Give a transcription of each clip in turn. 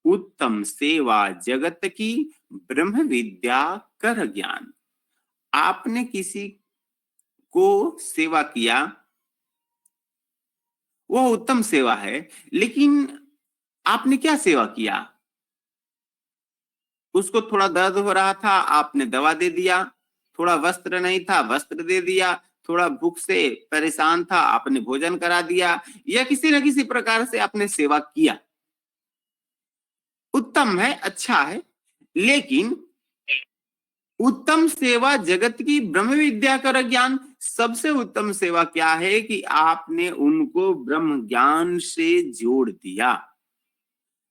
उत्तम सेवा जगत की ब्रह्म विद्या कर ज्ञान। आपने किसी को सेवा किया, वह उत्तम सेवा है, लेकिन आपने क्या सेवा किया? उसको थोड़ा दर्द हो रहा था, आपने दवा दे दिया। थोड़ा वस्त्र नहीं था, वस्त्र दे दिया। थोड़ा भूख से परेशान था, आपने भोजन करा दिया। या किसी न किसी प्रकार से आपने सेवा किया। उत्तम है, अच्छा है, लेकिन उत्तम सेवा जगत की ब्रह्म विद्या कर ज्ञान। सबसे उत्तम सेवा क्या है कि आपने उनको ब्रह्म ज्ञान से जोड़ दिया।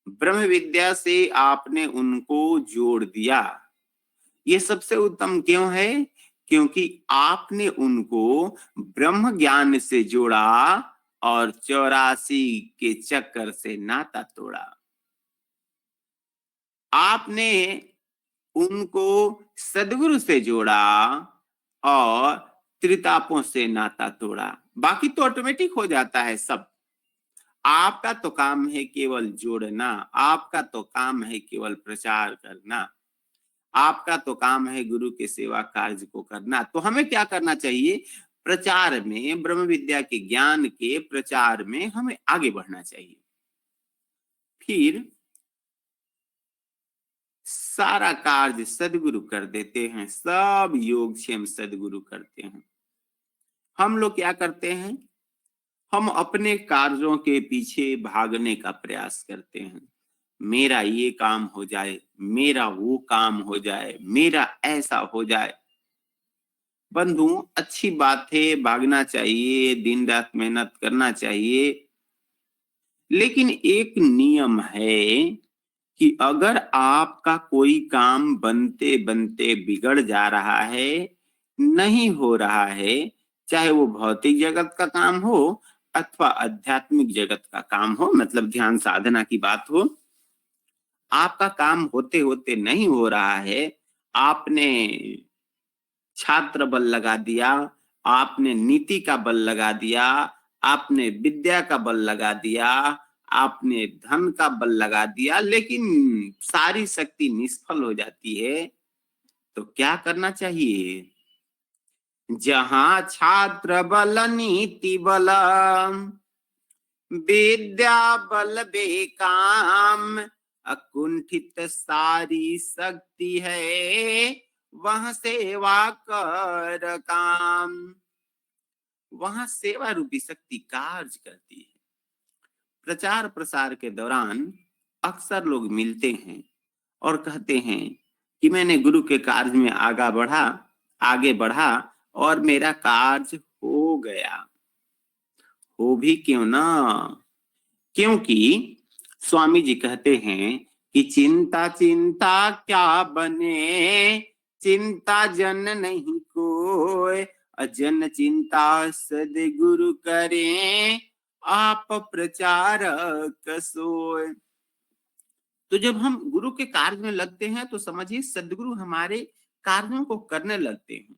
ब्रह्म विद्या से आपने उनको जोड़ दिया। ये सबसे उत्तम क्यों है? क्योंकि आपने उनको ब्रह्म ज्ञान से जोड़ा और 84 के चक्कर से नाता तोड़ा। आपने उनको सदगुरु से जोड़ा और त्रितापों से नाता तोड़ा। बाकी तो ऑटोमेटिक हो जाता है सब। आपका तो काम है केवल जोड़ना, आपका तो काम है केवल प्रचार करना, आपका तो काम है गुरु के सेवा कार्य को करना। तो हमें क्या करना चाहिए? प्रचार में, ब्रह्म विद्या के ज्ञान के प्रचार में हमें आगे बढ़ना चाहिए। फिर सारा कार्य सदगुरु कर देते हैं, सब योगक्षेम सदगुरु करते हैं। हम लोग क्या करते हैं? हम अपने कार्यों के पीछे भागने का प्रयास करते हैं। मेरा ये काम हो जाए, मेरा वो काम हो जाए, मेरा ऐसा हो जाए। बंधु, अच्छी बात है, भागना चाहिए, दिन रात मेहनत करना चाहिए, लेकिन एक नियम है कि अगर आपका कोई काम बनते बनते बिगड़ जा रहा है, नहीं हो रहा है, चाहे वो भौतिक जगत का काम हो अथवा आध्यात्मिक जगत का काम हो, मतलब ध्यान साधना की बात हो, आपका काम होते होते नहीं हो रहा है, आपने छात्र बल लगा दिया, आपने नीति का बल लगा दिया, आपने विद्या का बल लगा दिया, आपने धन का बल लगा दिया, लेकिन सारी शक्ति निष्फल हो जाती है, तो क्या करना चाहिए? जहां छात्र बल नीति बल विद्या बल बेकाम, अकुंठित सारी शक्ति है, वह सेवा कर काम। वहां सेवा रूपी शक्ति कार्य करती है। प्रचार प्रसार के दौरान अक्सर लोग मिलते हैं और कहते हैं कि मैंने गुरु के कार्य में आगे बढ़ा और मेरा कार्य हो गया। हो भी क्यों ना, क्योंकि स्वामी जी कहते हैं कि चिंता चिंता क्या बने, चिंता जन नहीं कोय, अजन चिंता सदगुरु करें, आप प्रचारक सोय। तो जब हम गुरु के कार्य में लगते हैं तो समझिए सदगुरु हमारे कार्यों को करने लगते हैं।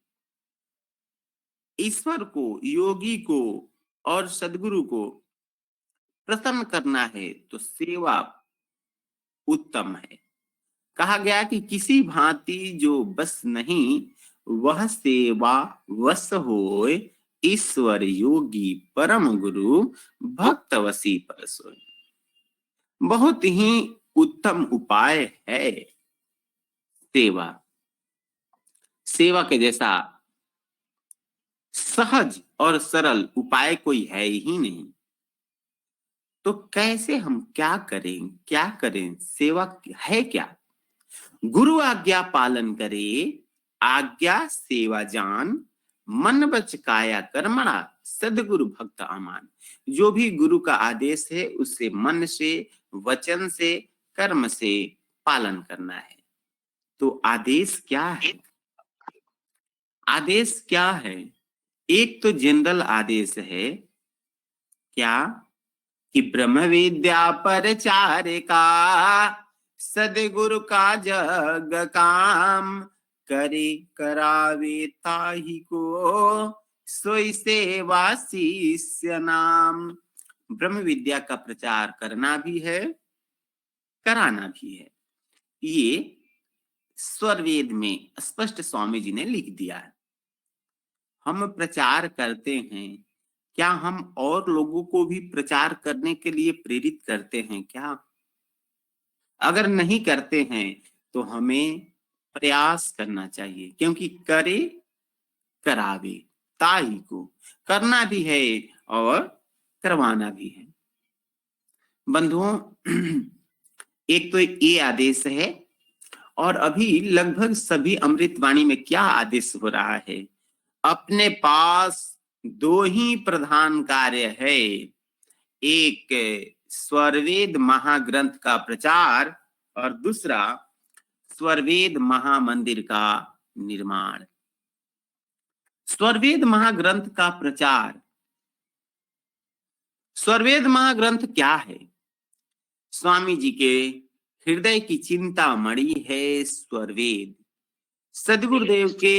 ईश्वर को, योगी को और सदगुरु को प्रसन्न करना है तो सेवा उत्तम है। कहा गया कि किसी भांति जो बस नहीं, वह सेवा वश होय, ईश्वर योगी परम गुरु भक्त वसी पर सोय। बहुत ही उत्तम उपाय है सेवा। सेवा के जैसा सहज और सरल उपाय कोई है ही नहीं। तो कैसे हम क्या करें? सेवा है क्या? गुरु आज्ञा पालन करे, आज्ञा सेवा जान, मन वच काया कर्मणा, सदगुरु भक्त अमान। जो भी गुरु का आदेश है उससे मन से, वचन से, कर्म से पालन करना है। तो आदेश क्या है? आदेश क्या है? एक तो जनरल आदेश है, क्या? कि ब्रह्म विद्या प्रचार का, सदगुरु का जग काम, करे करावे ताहि को, सोई सेवा शिष्य नाम। ब्रह्म विद्या का प्रचार करना भी है, कराना भी है। ये स्वरवेद में स्पष्ट स्वामी जी ने लिख दिया है। हम प्रचार करते हैं, क्या हम और लोगों को भी प्रचार करने के लिए प्रेरित करते हैं क्या? अगर नहीं करते हैं तो हमें प्रयास करना चाहिए, क्योंकि करे करावे ताई को करना भी है और करवाना भी है। बंधुओं, एक तो ये आदेश है, और अभी लगभग सभी अमृतवाणी में क्या आदेश हो रहा है? अपने पास दो ही प्रधान कार्य है, एक स्वरवेद महाग्रंथ का प्रचार और दूसरा स्वरवेद महामंदिर का निर्माण। स्वरवेद महाग्रंथ का प्रचार। स्वरवेद महाग्रंथ क्या है? स्वामी जी के हृदय की चिंता मणि है स्वरवेद। सदगुरुदेव के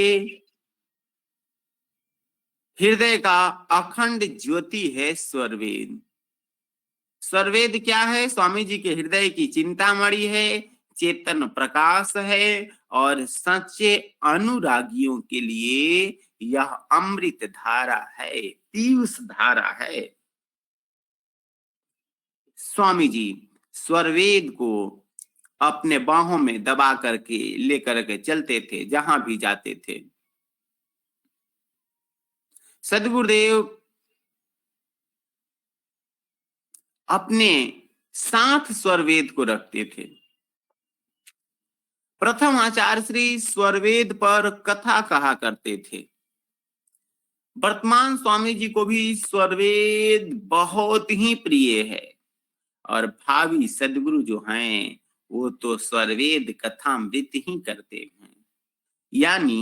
हृदय का अखंड ज्योति है स्वरवेद। स्वरवेद क्या है? स्वामी जी के हृदय की चिंतामणि है, चेतन प्रकाश है, और सच्चे अनुरागियों के लिए यह अमृत धारा है, पीयूष धारा है। स्वामी जी स्वरवेद को अपने बाहों में दबा करके लेकर के चलते थे जहां भी जाते थे। सदगुरुदेव अपने साथ स्वरवेद को रखते थे। प्रथम आचार्य श्री स्वरवेद पर कथा कहा करते थे। वर्तमान स्वामी जी को भी स्वरवेद बहुत ही प्रिय है, और भावी सदगुरु जो हैं वो तो स्वरवेद कथामृत ही करते हैं। यानी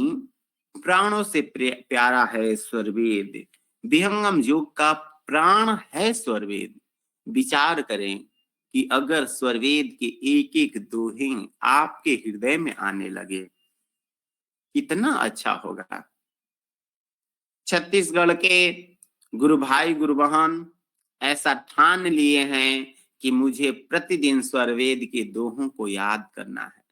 प्राणों से प्यारा है स्वरवेद। विहंगम योग का प्राण है स्वरवेद। विचार करें कि अगर स्वरवेद के एक एक दोहे आपके हृदय में आने लगे, कितना अच्छा होगा। छत्तीसगढ़ के गुरु भाई गुरु बहन ऐसा ठान लिए हैं कि मुझे प्रतिदिन स्वरवेद के दोहों को याद करना है।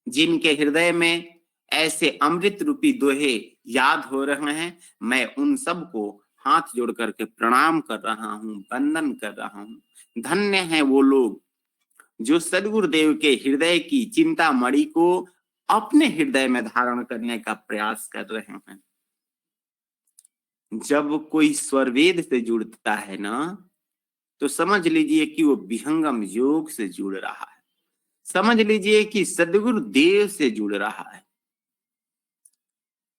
जिनके हृदय में ऐसे अमृत रूपी दोहे याद हो रहे हैं, मैं उन सबको हाथ जोड़ करके प्रणाम कर रहा हूं, वंदन कर रहा हूं। धन्य हैं वो लोग जो सदगुरुदेव के हृदय की चिंता मणि को अपने हृदय में धारण करने का प्रयास कर रहे हैं। जब कोई स्वरवेद से जुड़ता है ना, तो समझ लीजिए कि वो विहंगम योग से जुड़ रहा है। समझ लीजिए कि सदगुरु देव से जुड़ रहा है,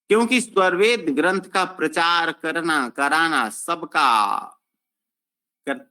क्योंकि स्वरवेद ग्रंथ का प्रचार करना कराना सबका कर्तव्य